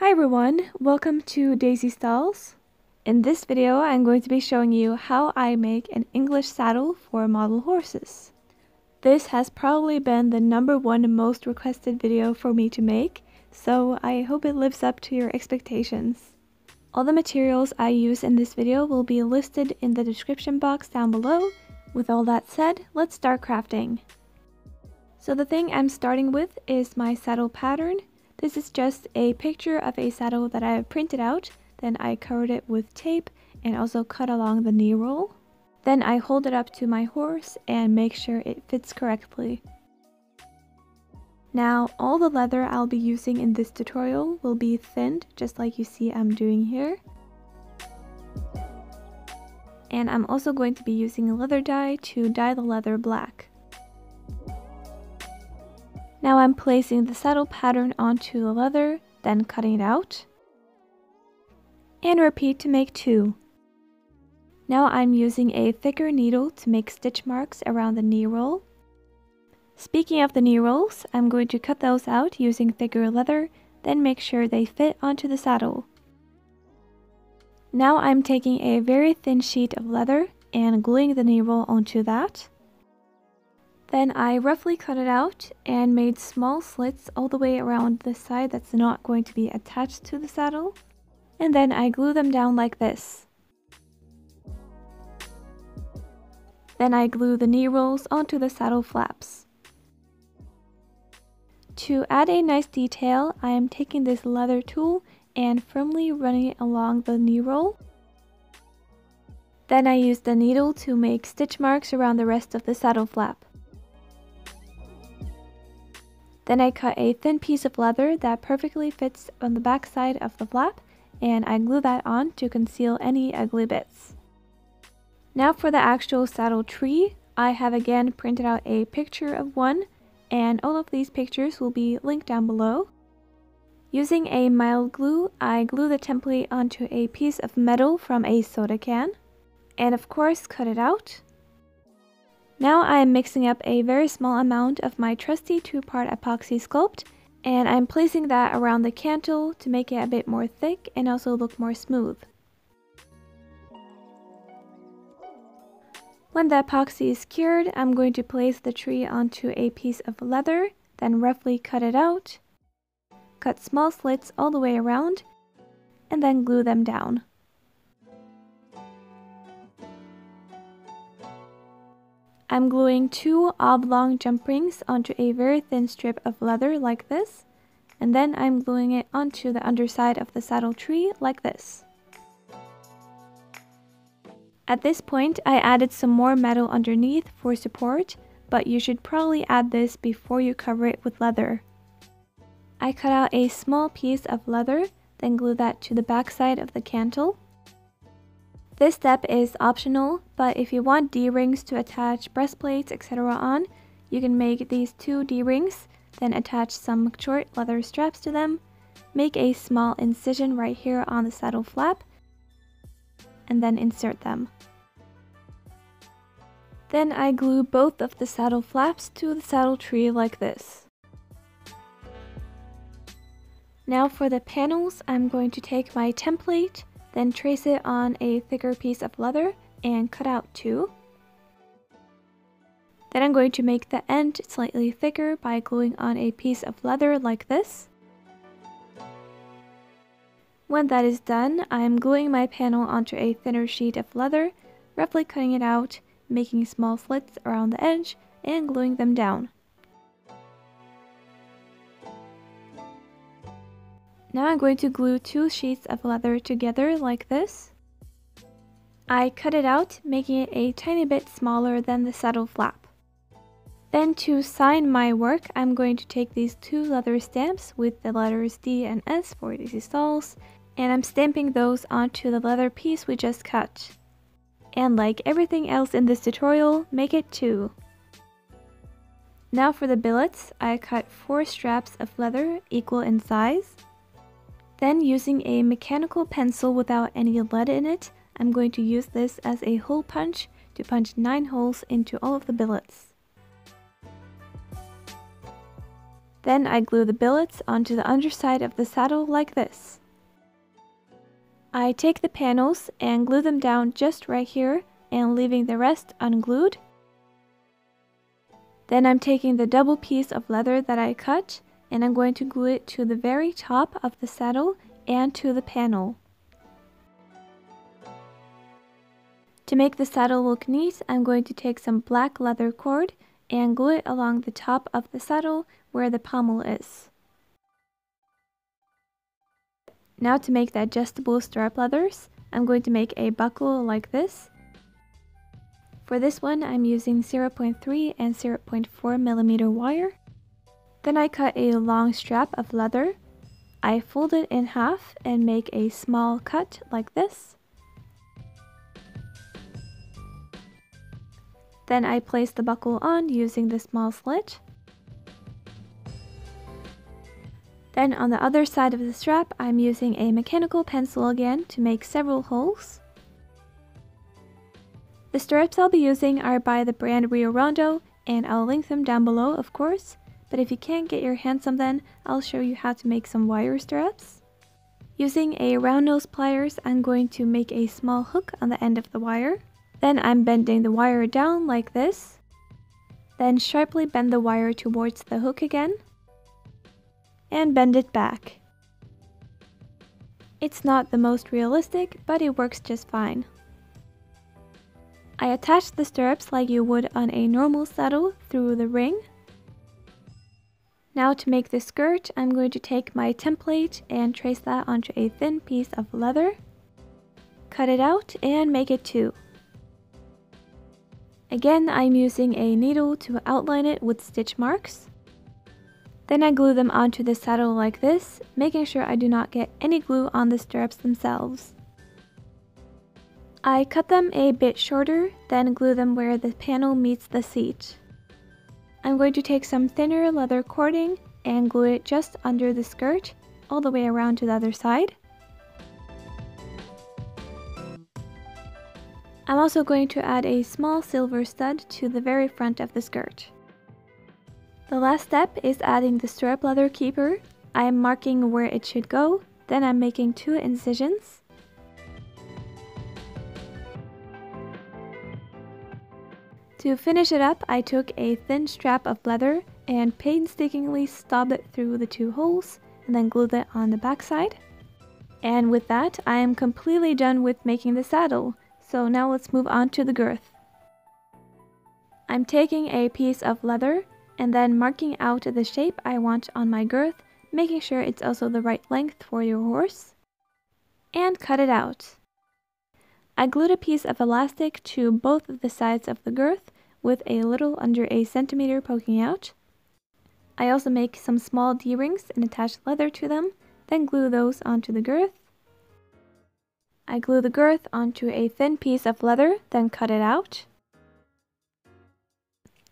Hi everyone, welcome to Daisy Styles. In this video, I'm going to be showing you how I make an English saddle for model horses. This has probably been the #1 most requested video for me to make, so I hope it lives up to your expectations. All the materials I use in this video will be listed in the description box down below. With all that said, let's start crafting. So the thing I'm starting with is my saddle pattern. This is just a picture of a saddle that I have printed out, then I covered it with tape and also cut along the knee roll. Then I hold it up to my horse and make sure it fits correctly. Now all the leather I'll be using in this tutorial will be thinned, just like you see I'm doing here. And I'm also going to be using a leather dye to dye the leather black. Now I'm placing the saddle pattern onto the leather, then cutting it out. And repeat to make 2. Now I'm using a thicker needle to make stitch marks around the knee roll. Speaking of the knee rolls, I'm going to cut those out using thicker leather, then make sure they fit onto the saddle. Now I'm taking a very thin sheet of leather and gluing the knee roll onto that. Then I roughly cut it out and made small slits all the way around the side that's not going to be attached to the saddle. And then I glue them down like this. Then I glue the knee rolls onto the saddle flaps. To add a nice detail, I am taking this leather tool and firmly running it along the knee roll. Then I use the needle to make stitch marks around the rest of the saddle flap. Then I cut a thin piece of leather that perfectly fits on the back side of the flap, and I glue that on to conceal any ugly bits. Now for the actual saddle tree, I have again printed out a picture of one, and all of these pictures will be linked down below. Using a mild glue, I glue the template onto a piece of metal from a soda can, and of course cut it out. Now I am mixing up a very small amount of my trusty 2-part epoxy sculpt, and I'm placing that around the cantle to make it a bit more thick and also look more smooth. When the epoxy is cured, I'm going to place the tree onto a piece of leather, then roughly cut it out, cut small slits all the way around, and then glue them down. I'm gluing 2 oblong jump rings onto a very thin strip of leather like this, and then I'm gluing it onto the underside of the saddle tree like this. At this point, I added some more metal underneath for support, but you should probably add this before you cover it with leather. I cut out a small piece of leather, then glue that to the back side of the cantle. This step is optional, but if you want D-rings to attach breastplates, etc. on, you can make these 2 D-rings, then attach some short leather straps to them, make a small incision right here on the saddle flap, and then insert them. Then I glue both of the saddle flaps to the saddle tree like this. Now for the panels, I'm going to take my template, then trace it on a thicker piece of leather and cut out 2. Then I'm going to make the end slightly thicker by gluing on a piece of leather like this. When that is done, I'm gluing my panel onto a thinner sheet of leather, roughly cutting it out, making small slits around the edge, and gluing them down. Now I'm going to glue 2 sheets of leather together like this. I cut it out, making it a tiny bit smaller than the saddle flap. Then to sign my work, I'm going to take these 2 leather stamps with the letters D and S for Daisy Styles, and I'm stamping those onto the leather piece we just cut. And like everything else in this tutorial, make it 2. Now for the billets, I cut 4 straps of leather equal in size. Then using a mechanical pencil without any lead in it, I'm going to use this as a hole punch to punch 9 holes into all of the billets. Then I glue the billets onto the underside of the saddle like this. I take the panels and glue them down just right here and leaving the rest unglued. Then I'm taking the double piece of leather that I cut and I'm going to glue it to the very top of the saddle and to the panel. To make the saddle look neat, I'm going to take some black leather cord and glue it along the top of the saddle where the pommel is. Now to make the adjustable stirrup leathers, I'm going to make a buckle like this. For this one, I'm using 0.3 and 0.4 millimeter wire. Then I cut a long strap of leather. I fold it in half and make a small cut like this. Then I place the buckle on using the small slit. Then on the other side of the strap, I'm using a mechanical pencil again to make several holes. The stirrups I'll be using are by the brand RioRondo, and I'll link them down below, of course, but if you can't get your hands on them, I'll show you how to make some wire stirrups. Using a round nose pliers, I'm going to make a small hook on the end of the wire. Then I'm bending the wire down like this. Then sharply bend the wire towards the hook again, and bend it back. It's not the most realistic, but it works just fine. I attach the stirrups like you would on a normal saddle through the ring. Now to make the skirt, I'm going to take my template and trace that onto a thin piece of leather. Cut it out and make it 2. Again, I'm using a needle to outline it with stitch marks. Then I glue them onto the saddle like this, making sure I do not get any glue on the stirrups themselves. I cut them a bit shorter, then glue them where the panel meets the seat. I'm going to take some thinner leather cording and glue it just under the skirt, all the way around to the other side. I'm also going to add a small silver stud to the very front of the skirt. The last step is adding the stirrup leather keeper. I am marking where it should go, then I'm making 2 incisions. To finish it up, I took a thin strap of leather and painstakingly stobbed it through the 2 holes and then glued it on the backside. And with that, I am completely done with making the saddle, so now let's move on to the girth. I'm taking a piece of leather and then marking out the shape I want on my girth, making sure it's also the right length for your horse, and cut it out. I glued a piece of elastic to both of the sides of the girth with a little under a centimeter poking out. I also make some small D-rings and attach leather to them, then glue those onto the girth. I glue the girth onto a thin piece of leather, then cut it out.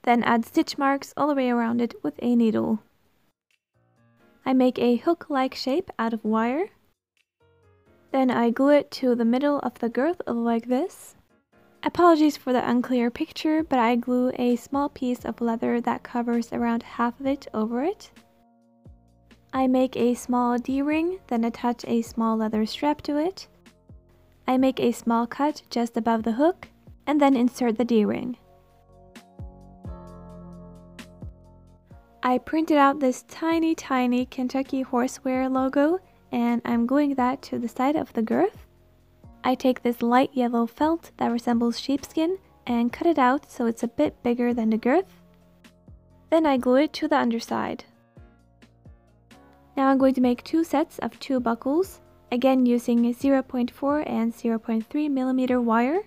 Then add stitch marks all the way around it with a needle. I make a hook-like shape out of wire. Then I glue it to the middle of the girth like this. Apologies for the unclear picture, but I glue a small piece of leather that covers around half of it over it. I make a small D-ring, then attach a small leather strap to it. I make a small cut just above the hook, and then insert the D-ring. I printed out this tiny Kentucky Horsewear logo, and I'm gluing that to the side of the girth. I take this light yellow felt that resembles sheepskin and cut it out so it's a bit bigger than the girth. Then I glue it to the underside. Now I'm going to make 2 sets of 2 buckles, again using 0.4 and 0.3 millimeter wire.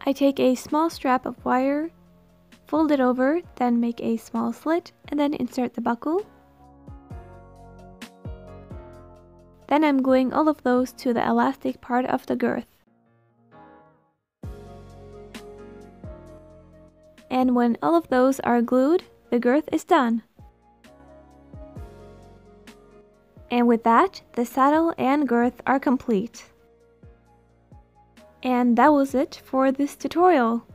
I take a small strap of wire, fold it over, then make a small slit, and then insert the buckle. Then I'm gluing all of those to the elastic part of the girth. And when all of those are glued, the girth is done. And with that, the saddle and girth are complete. And that was it for this tutorial.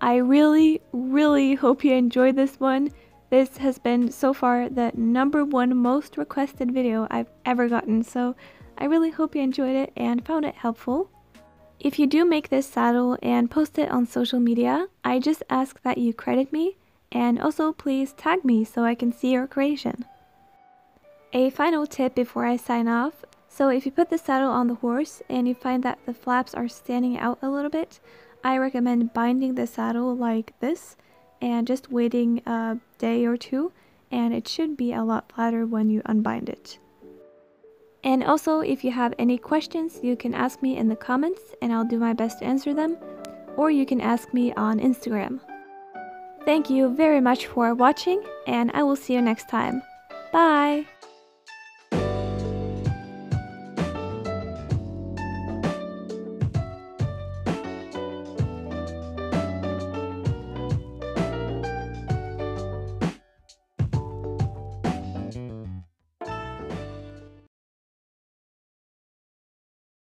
I really hope you enjoyed this one. This has been so far the #1 most requested video I've ever gotten, so I really hope you enjoyed it and found it helpful. If you do make this saddle and post it on social media, I just ask that you credit me, and also please tag me so I can see your creation. A final tip before I sign off: so if you put the saddle on the horse and you find that the flaps are standing out a little bit, I recommend binding the saddle like this and just waiting a day or two, and it should be a lot flatter when you unbind it. And also, if you have any questions, you can ask me in the comments and I'll do my best to answer them, or you can ask me on Instagram. Thank you very much for watching, and I will see you next time. Bye!